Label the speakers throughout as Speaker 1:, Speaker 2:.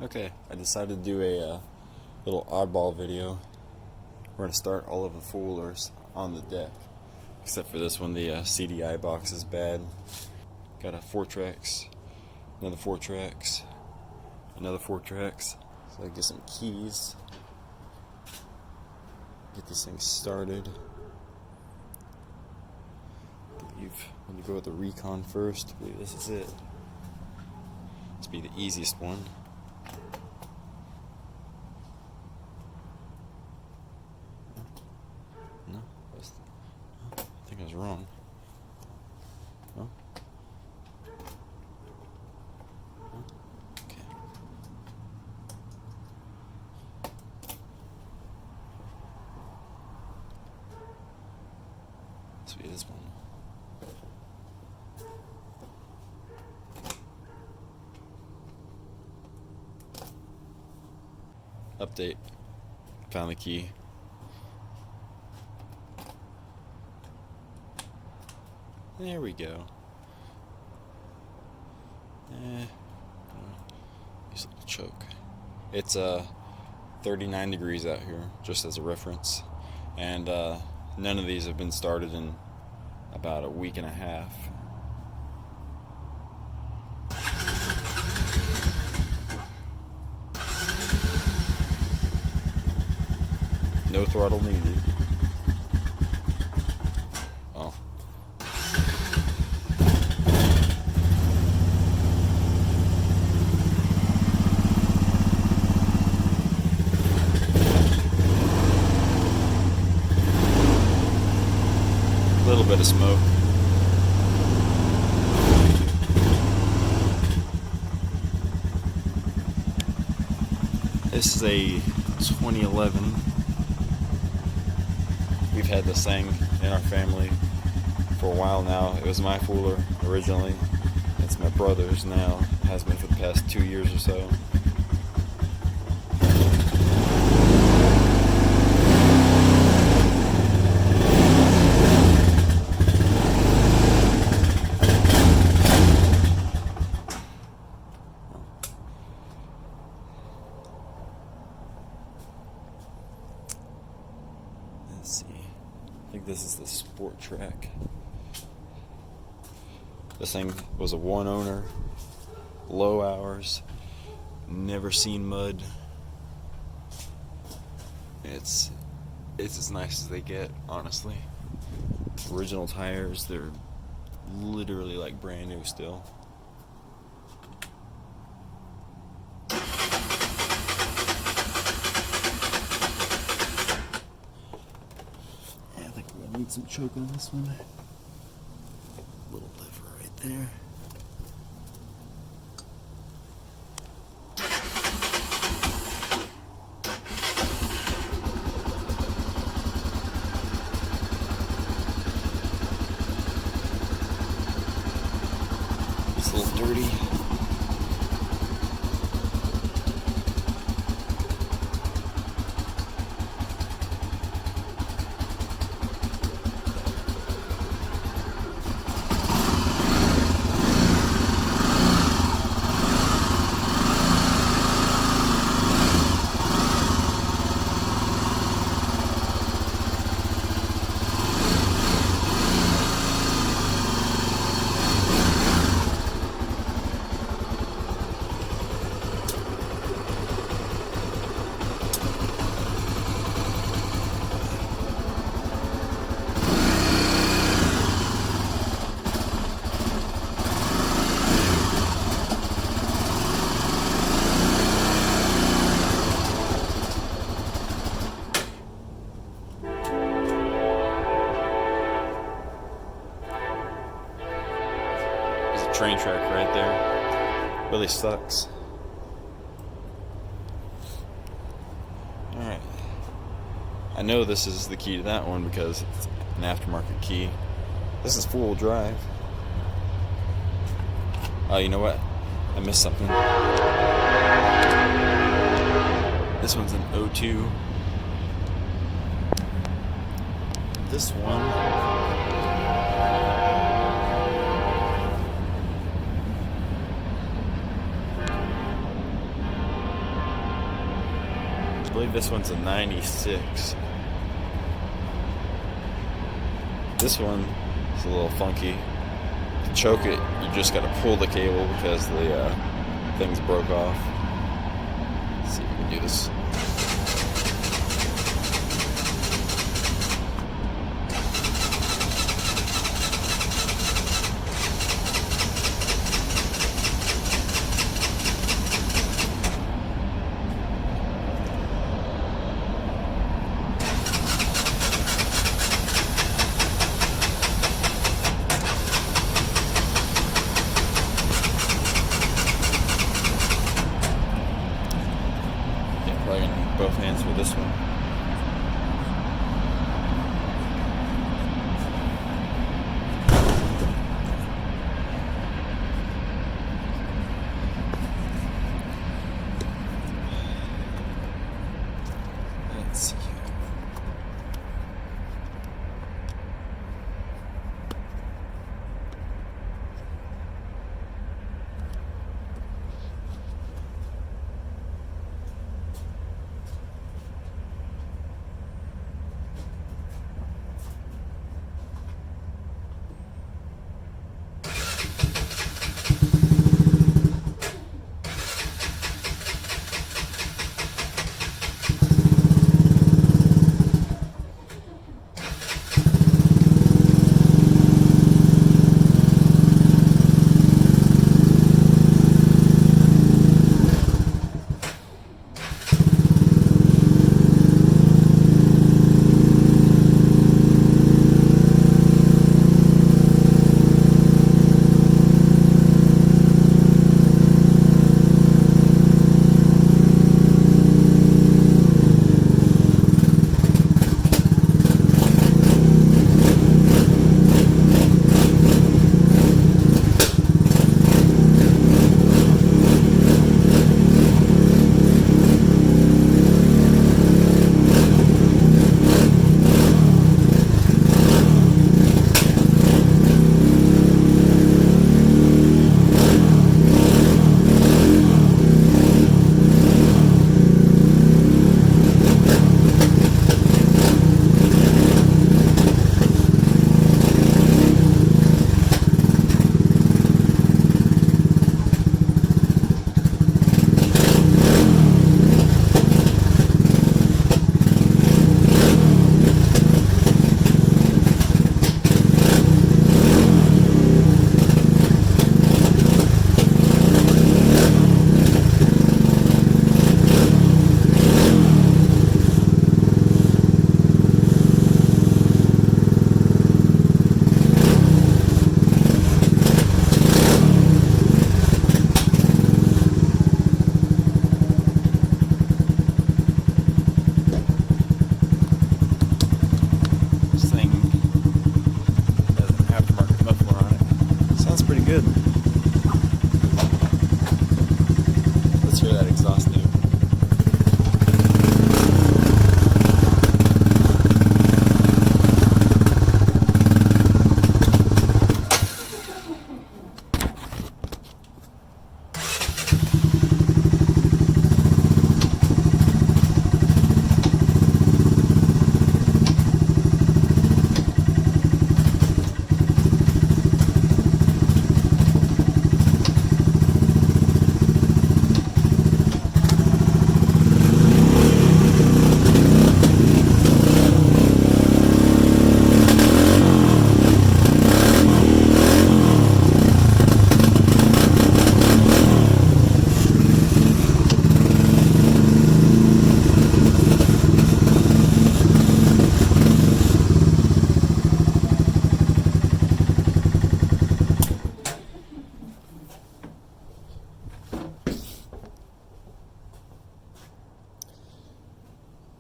Speaker 1: Okay, I decided to do a little oddball video. We're going to start all of the foolers on the deck. Except for this one, the CDI box is bad. Got a 4-tracks, another 4-tracks, another 4-tracks. So I get some keys. Get this thing started. I'm going to go with the recon first. I believe this is it. This will be the easiest one. No, I think I was wrong. No? No? Okay. This will be this one. Update. Found the key. There we go. Use a little choke. It's 39 degrees out here, just as a reference. And none of these have been started in about a week and a half. No throttle needed. Oh. A little bit of smoke. This is a 2011. We've had this thing in our family for a while now. It was my Fooler originally. It's my brother's now. It has been for the past 2 years or so. Let's see. I think this is the sport track. This thing was a one owner, low hours, never seen mud. It's as nice as they get, honestly. Original tires, they're literally like brand new still. I think we're gonna need some choke on this one. Little lever right there. It's a little dirty. Train track right there. Really sucks. Alright. I know this is the key to that one because it's an aftermarket key. This is 4-wheel drive. Oh, you know what? I missed something. This one's an O2. This one believe this one's a 96. This one is a little funky. To choke it, you just gotta pull the cable because the things broke off. Let's see if we can do this. Probably gonna need both hands for this one. Let's see. Good. Let's hear that exhaust note.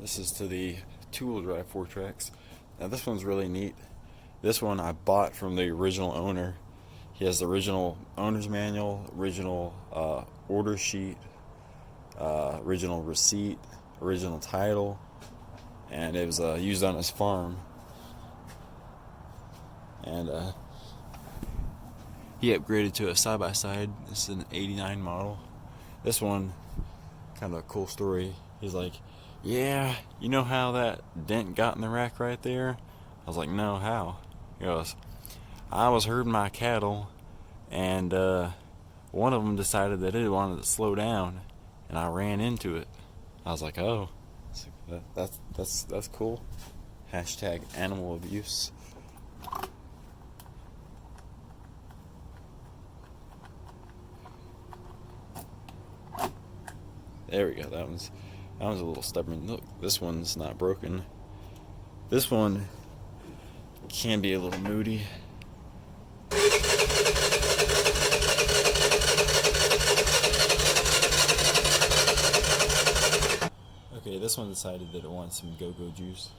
Speaker 1: This is to the two-wheel drive 4Trax. Now this one's really neat. This one I bought from the original owner. He has the original owner's manual, original order sheet, original receipt, original title, and it was used on his farm. And he upgraded to a side-by-side. This is an '89 model. This one, kind of a cool story. He's like, yeah, you know how that dent got in the rack right there? I was like, no, how? He goes, I was herding my cattle, and one of them decided that it wanted to slow down, and I ran into it. I was like, oh, that's cool. Hashtag animal abuse. There we go. That was a little stubborn. Look, this one's not broken. This one can be a little moody. Okay, this one decided that it wants some go-go juice.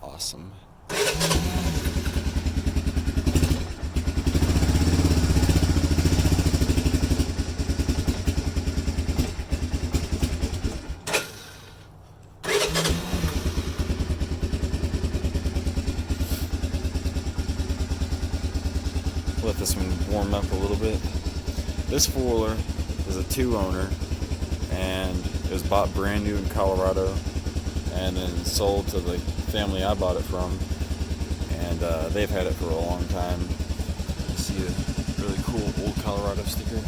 Speaker 1: Awesome. Let this one warm up a little bit. This four-wheeler is a two-owner, and it was bought brand new in Colorado and then sold to the family I bought it from, and they've had it for a long time. You see a really cool old Colorado sticker.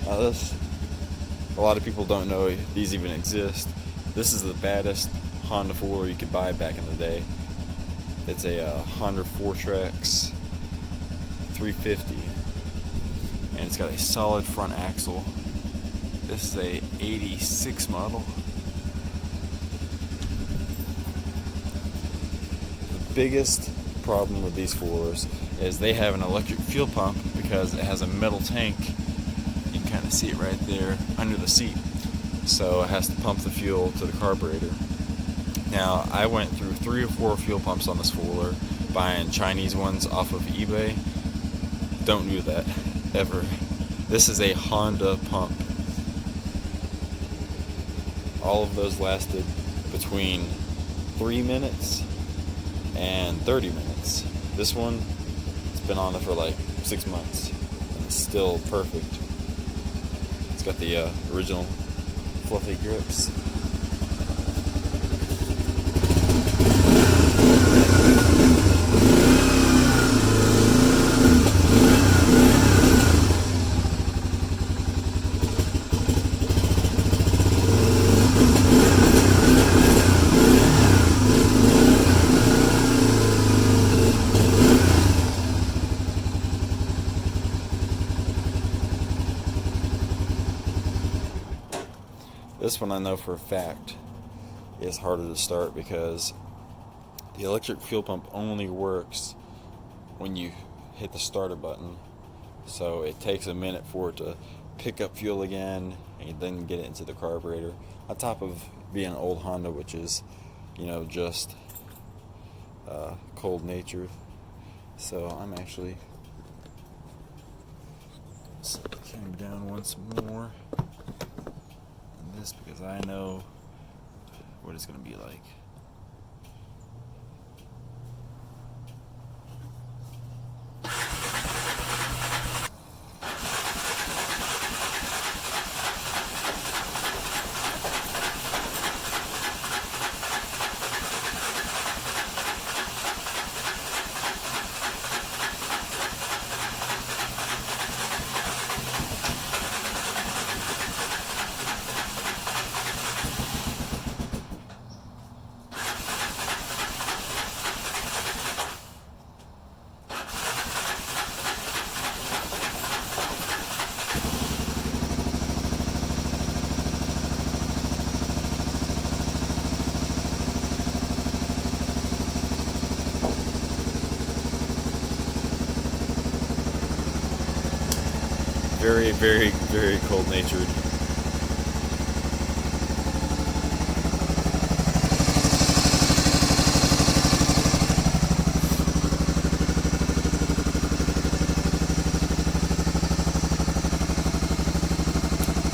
Speaker 1: A lot of people don't know these even exist. This is the baddest Honda four-wheeler you could buy back in the day. It's a Honda 4Trax 350, and it's got a solid front axle. This is a 86 model. The biggest problem with these four-wheelers is they have an electric fuel pump because it has a metal tank. You can kind of see it right there under the seat. So it has to pump the fuel to the carburetor. Now, I went through 3 or 4 fuel pumps on this four-wheeler, buying Chinese ones off of eBay. Don't do that, ever. This is a Honda pump. All of those lasted between 3 minutes and 30 minutes. This one, it's been on it for like 6 months, and it's still perfect. It's got the original fluffy grips. This one I know for a fact is harder to start because the electric fuel pump only works when you hit the starter button. So it takes a minute for it to pick up fuel again and then get it into the carburetor. On top of being an old Honda, which is, just cold natured. So I'm actually came down once more. This because I know what it's going to be like. very, very, very cold-natured.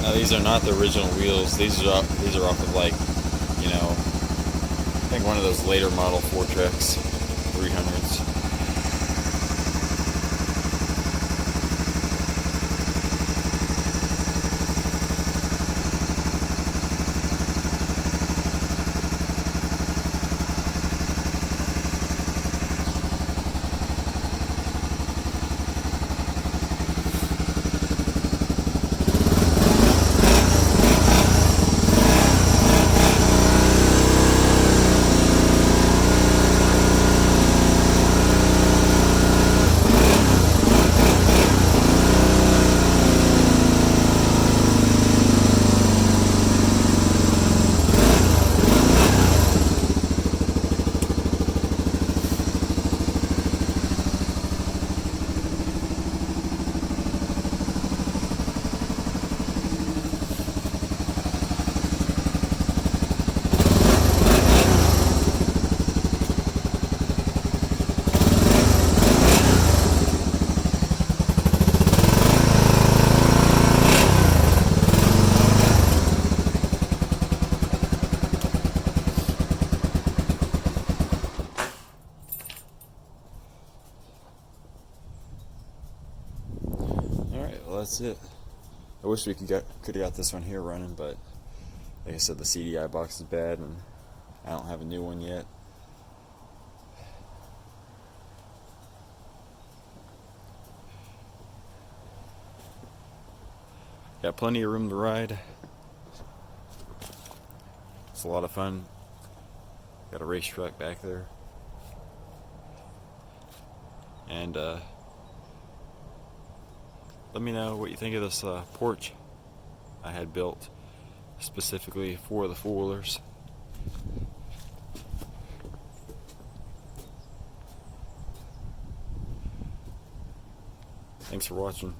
Speaker 1: Now these are not the original wheels. These are off of, like, you know, I think one of those later model Fortrex 300s. Well, that's it. I wish we could have got this one here running, but like I said, the CDI box is bad and I don't have a new one yet. Got plenty of room to ride. It's a lot of fun. Got a racetrack back there. And let me know what you think of this porch I had built specifically for the four-wheelers. Thanks for watching.